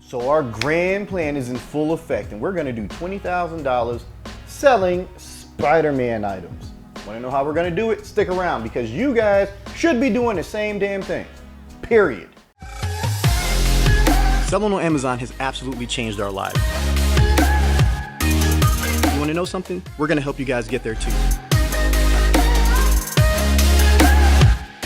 So our grand plan is in full effect, and we're gonna do $20,000 selling Spider-Man items. Wanna know how we're gonna do it? Stick around, because you guys should be doing the same damn thing, period. Selling on Amazon has absolutely changed our lives. You wanna know something? We're gonna help you guys get there too.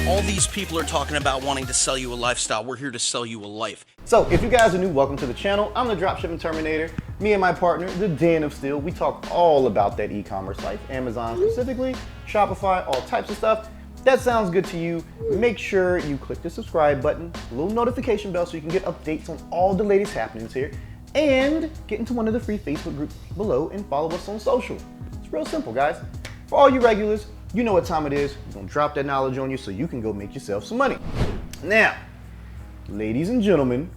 All these people are talking about wanting to sell you a lifestyle. We're here to sell you a life. So if you guys are new, welcome to the channel. I'm the Dropshipping Terminator. Me and my partner, the Den of Steel, we talk all about that e-commerce life, Amazon specifically, Shopify, all types of stuff. That sounds good to you. Make sure you click the subscribe button, a little notification bell so you can get updates on all the latest happenings here, and get into one of the free Facebook groups below and follow us on social. It's real simple, guys. For all you regulars, you know what time it is. We're gonna drop that knowledge on you so you can go make yourself some money. Now, ladies and gentlemen,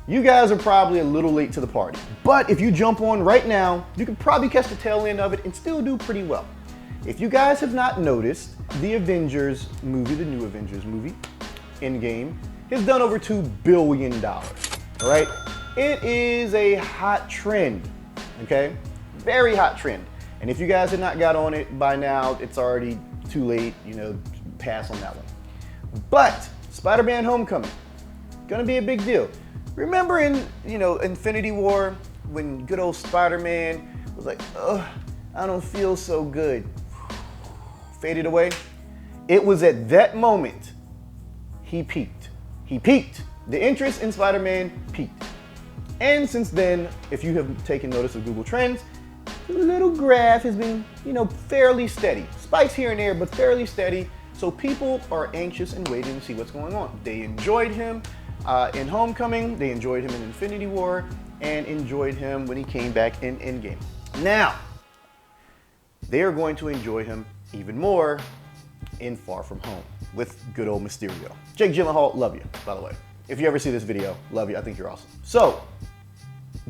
you guys are probably a little late to the party, but if you jump on right now, you can probably catch the tail end of it and still do pretty well. If you guys have not noticed, the Avengers movie, the new Avengers movie, Endgame, has done over $2 billion, all right? It is a hot trend, okay? Very hot trend. And if you guys have not got on it by now, it's already too late, you know, pass on that one. But Spider-Man Homecoming, gonna be a big deal. Remember in, Infinity War, when good old Spider-Man was like, ugh, I don't feel so good. Faded away. It was at that moment he peaked. He peaked. The interest in Spider-Man peaked. And since then, if you have taken notice of Google Trends, the little graph has been, fairly steady. Spikes here and there, but fairly steady. So people are anxious and waiting to see what's going on. They enjoyed him in Homecoming, they enjoyed him in Infinity War, and enjoyed him when he came back in Endgame. Now, they are going to enjoy him even more in Far From Home with good old Mysterio. Jake Gyllenhaal, love you, by the way. If you ever see this video, love you, I think you're awesome. So,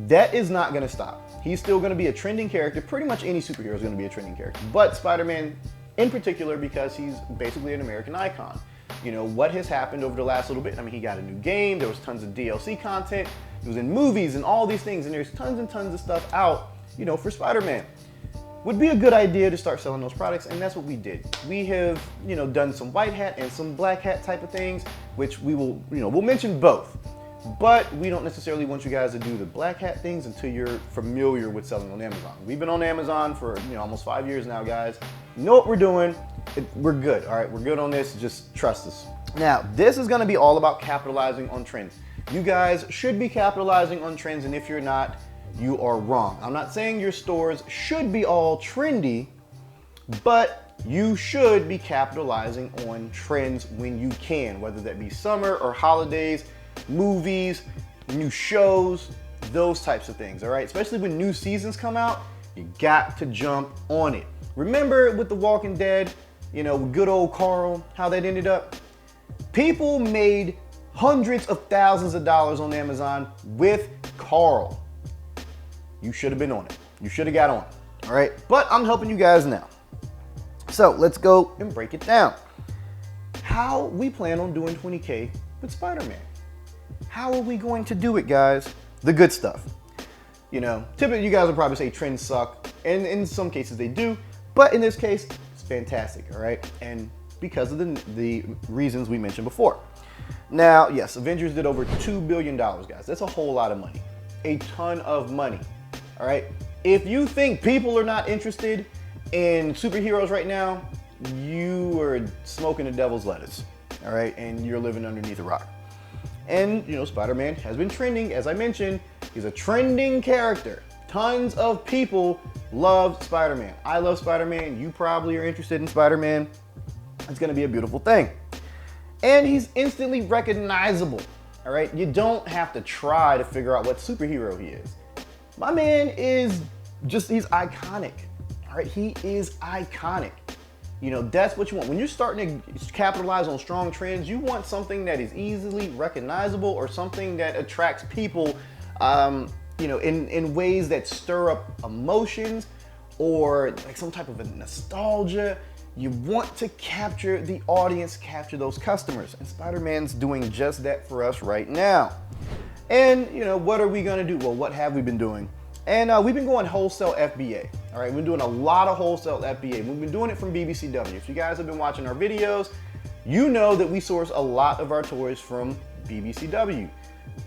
that is not gonna stop. He's still gonna be a trending character. Pretty much any superhero is gonna be a trending character, but Spider-Man in particular, because he's basically an American icon. You know, what has happened over the last little bit? I mean, he got a new game, there was tons of DLC content, he was in movies and all these things, and there's tons and tons of stuff out, for Spider-Man. Would be a good idea to start selling those products, and that's what we did. We have, done some white hat and some black hat type of things, which we will, we'll mention both. But we don't necessarily want you guys to do the black hat things until you're familiar with selling on Amazon. We've been on Amazon for almost 5 years now, guys. You know what we're doing. We're good, all right? We're good on this, just trust us. Now, this is gonna be all about capitalizing on trends. You guys should be capitalizing on trends, and if you're not, you are wrong. I'm not saying your stores should be all trendy, but you should be capitalizing on trends when you can, whether that be summer or holidays, movies, new shows, those types of things, all right? Especially when new seasons come out, you got to jump on it. Remember with The Walking Dead, good old Carl, how that ended up? People made hundreds of thousands of dollars on Amazon with Carl. You should have been on it. You should have got on it, all right? But I'm helping you guys now. So let's go and break it down. How we plan on doing 20K with Spider-Man. How are we going to do it, guys? The good stuff. Typically you guys will probably say trends suck, and in some cases they do, but in this case, it's fantastic, all right? And because of the reasons we mentioned before. Now, yes, Avengers did over $2 billion, guys. That's a whole lot of money. A ton of money. All right, if you think people are not interested in superheroes right now, you are smoking the devil's lettuce, all right, and you're living underneath a rock. And, Spider-Man has been trending, as I mentioned. He's a trending character. Tons of people love Spider-Man. I love Spider-Man. You probably are interested in Spider-Man. It's gonna be a beautiful thing. And he's instantly recognizable, all right? You don't have to try to figure out what superhero he is. My man is he's iconic, all right? He is iconic. That's what you want. When you're starting to capitalize on strong trends, you want something that is easily recognizable or something that attracts people, in ways that stir up emotions or like some type of a nostalgia. You want to capture the audience, capture those customers, and Spider-Man's doing just that for us right now. And you know, what are we gonna do? Well, what have we been doing? And we've been going wholesale FBA. All right, we've been doing a lot of wholesale FBA. We've been doing it from BBCW. If you guys have been watching our videos, you know that we source a lot of our toys from BBCW.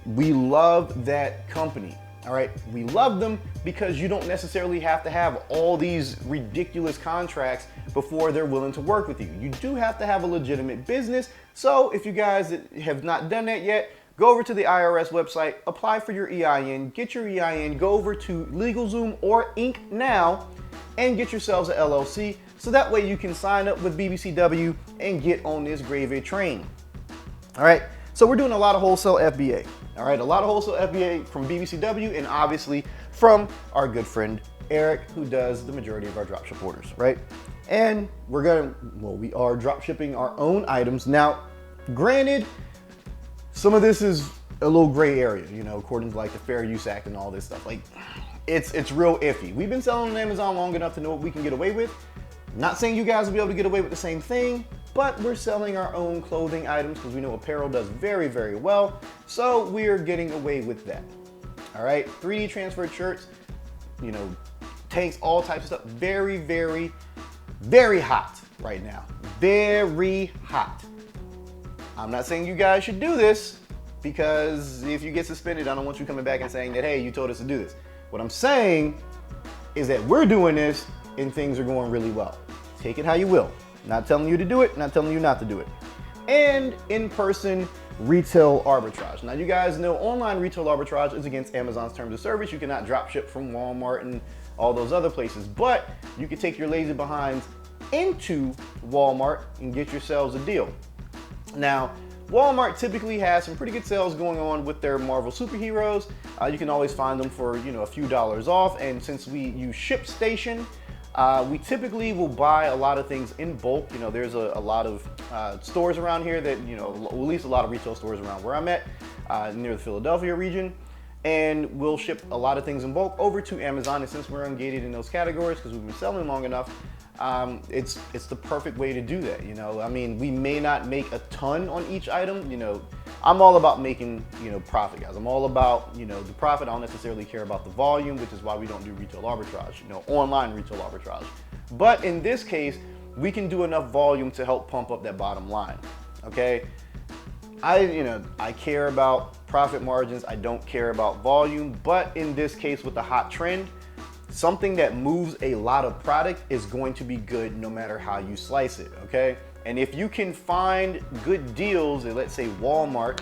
We love that company. All right, we love them because you don't necessarily have to have all these ridiculous contracts before they're willing to work with you. You do have to have a legitimate business. So if you guys have not done that yet, go over to the IRS website, apply for your EIN, get your EIN, go over to LegalZoom or Inc. now and get yourselves an LLC so that way you can sign up with BBCW and get on this gravy train. All right, so we're doing a lot of wholesale FBA. All right, a lot of wholesale FBA from BBCW and obviously from our good friend Eric, who does the majority of our dropship orders, right? And we are drop shipping our own items. Now, granted, some of this is a little gray area, you know, according to like the Fair Use Act and all this stuff. Like, it's real iffy. We've been selling on Amazon long enough to know what we can get away with. Not saying you guys will be able to get away with the same thing, but we're selling our own clothing items because we know apparel does very, very well. So we're getting away with that. All right, 3D transferred shirts, you know, tanks, all types of stuff. Very, very, very hot right now. Very hot. I'm not saying you guys should do this because if you get suspended, I don't want you coming back and saying that, hey, you told us to do this. What I'm saying is that we're doing this and things are going really well. Take it how you will. Not telling you to do it, not telling you not to do it. And in-person retail arbitrage. Now you guys know online retail arbitrage is against Amazon's terms of service. You cannot drop ship from Walmart and all those other places, but you can take your lazy behinds into Walmart and get yourselves a deal. Now, Walmart typically has some pretty good sales going on with their Marvel superheroes. You can always find them for, you know, a few dollars off. And since we use ShipStation, we typically will buy a lot of things in bulk. You know, there's a lot of stores around here that, you know, at least a lot of retail stores around where I'm at, near the Philadelphia region. And we'll ship a lot of things in bulk over to Amazon. And since we're ungated in those categories, because we've been selling long enough, it's the perfect way to do that. You know, I mean, we may not make a ton on each item. You know, I'm all about making, you know, profit, guys. I'm all about, you know, the profit. I don't necessarily care about the volume, which is why we don't do retail arbitrage, you know, online retail arbitrage. But in this case, we can do enough volume to help pump up that bottom line. Okay. I care about profit margins. I don't care about volume, but in this case with the hot trend, something that moves a lot of product is going to be good no matter how you slice it, okay? And if you can find good deals at, let's say, Walmart,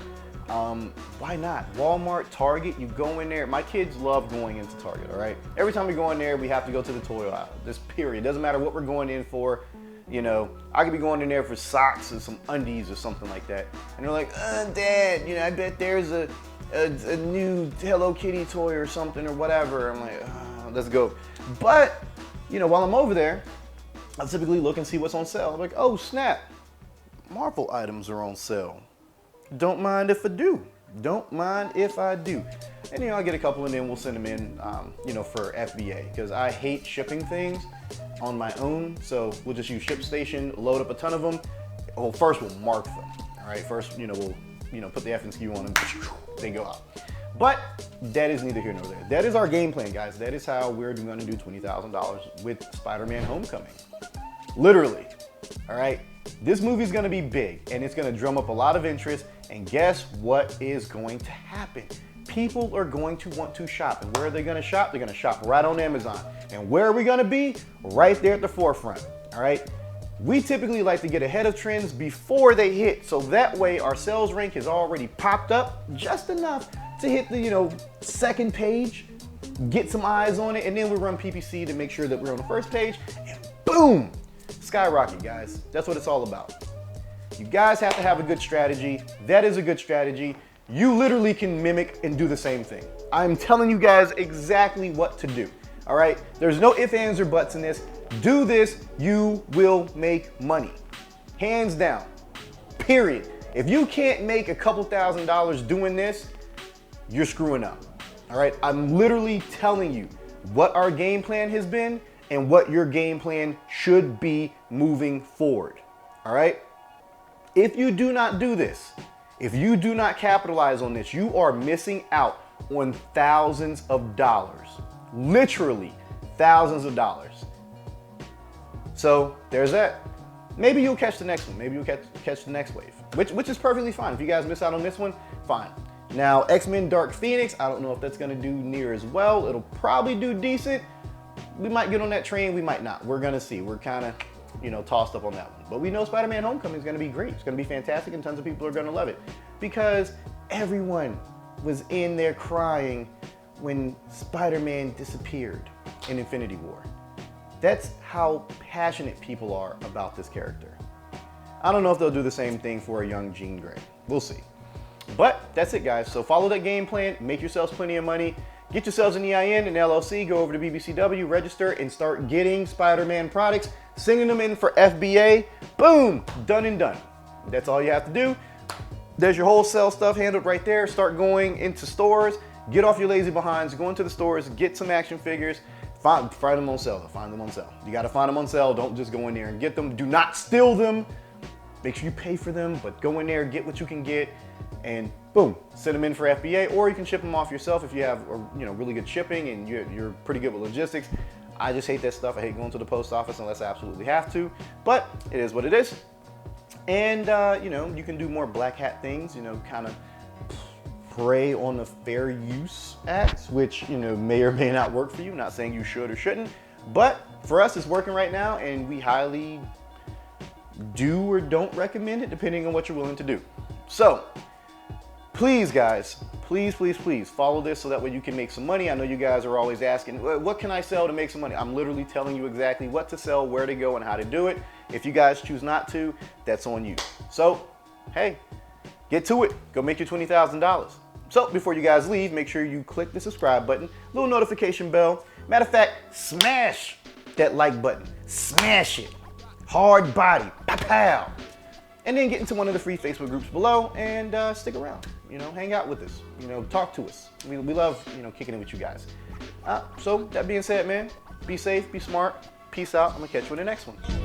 why not? Walmart, Target, you go in there. My kids love going into Target, all right? Every time we go in there, we have to go to the toy aisle, just period. Doesn't matter what we're going in for. You know, I could be going in there for socks and some undies or something like that. And they're like, Dad, you know, I bet there's a new Hello Kitty toy or something or whatever. I'm like, let's go. But, you know, while I'm over there, I typically look and see what's on sale. I'm like, oh snap, Marvel items are on sale. Don't mind if I do. Don't mind if I do. And, you know, I get a couple and then we'll send them in, you know, for FBA because I hate shipping things on my own. So we'll just use ShipStation, load up a ton of them. Well, first we'll mark them. All right, first, you know, we'll, you know, put the F and SKU on them, they go out. But that is neither here nor there. That is our game plan, guys. That is how we're going to do $20,000 with Spider-Man Homecoming. Literally, all right? This movie is going to be big, and it's going to drum up a lot of interest. And guess what is going to happen? People are going to want to shop. And where are they going to shop? They're going to shop right on Amazon. And where are we going to be? Right there at the forefront, all right? We typically like to get ahead of trends before they hit. So that way our sales rank has already popped up just enough to hit the, you know, second page, get some eyes on it, and then we run PPC to make sure that we're on the first page, and boom, skyrocket, guys. That's what it's all about. You guys have to have a good strategy. That is a good strategy. You literally can mimic and do the same thing. I'm telling you guys exactly what to do, all right? There's no ifs, ands, or buts in this. Do this, you will make money. Hands down, period. If you can't make a couple $1,000s doing this, you're screwing up, all right? I'm literally telling you what our game plan has been and what your game plan should be moving forward, all right? If you do not do this, If you do not capitalize on this, you are missing out on thousands of dollars. Literally thousands of dollars. So there's that. Maybe you'll catch the next one. Maybe you'll catch the next wave, which is perfectly fine. If you guys miss out on this one, fine. Now, X-Men Dark Phoenix, I don't know if that's gonna do near as well. It'll probably do decent. We might get on that train, we might not. We're gonna see. We're kind of, tossed up on that one. But we know Spider-Man Homecoming is gonna be great. It's gonna be fantastic and tons of people are gonna love it because everyone was in there crying when Spider-Man disappeared in Infinity War. That's how passionate people are about this character. I don't know if they'll do the same thing for a young Jean Grey. We'll see. But that's it, guys. So follow that game plan, make yourselves plenty of money, get yourselves an EIN, an LLC, go over to BBCW, register, and start getting Spider-Man products, sending them in for FBA. Boom, done and done. That's all you have to do. There's your wholesale stuff handled right there. Start going into stores, get off your lazy behinds, go into the stores, get some action figures, find them on sale. Find them on sale. You got to find them on sale. Don't just go in there and get them. Do not steal them. Make sure you pay for them, but go in there, get what you can get, and boom, send them in for FBA, or you can ship them off yourself if you have really good shipping and you're pretty good with logistics. I just hate that stuff. I hate going to the post office unless I absolutely have to, but it is what it is. And you can do more black hat things, kind of prey on the Fair Use Act, which may or may not work for you. Not saying you should or shouldn't, but for us it's working right now, and we highly do or don't recommend it depending on what you're willing to do. So please, guys, please follow this so that way you can make some money. I know you guys are always asking, what can I sell to make some money? I'm literally telling you exactly what to sell, where to go, and how to do it. If you guys choose not to, that's on you. So hey, get to it. Go make your $20,000. So before you guys leave, make sure you click the subscribe button, little notification bell. Matter of fact, smash that like button. Smash it. Hard body. Pow. And then get into one of the free Facebook groups below and stick around. Hang out with us. Talk to us. We love, kicking it with you guys. So that being said, man, be safe, be smart. Peace out. I'm going to catch you in the next one.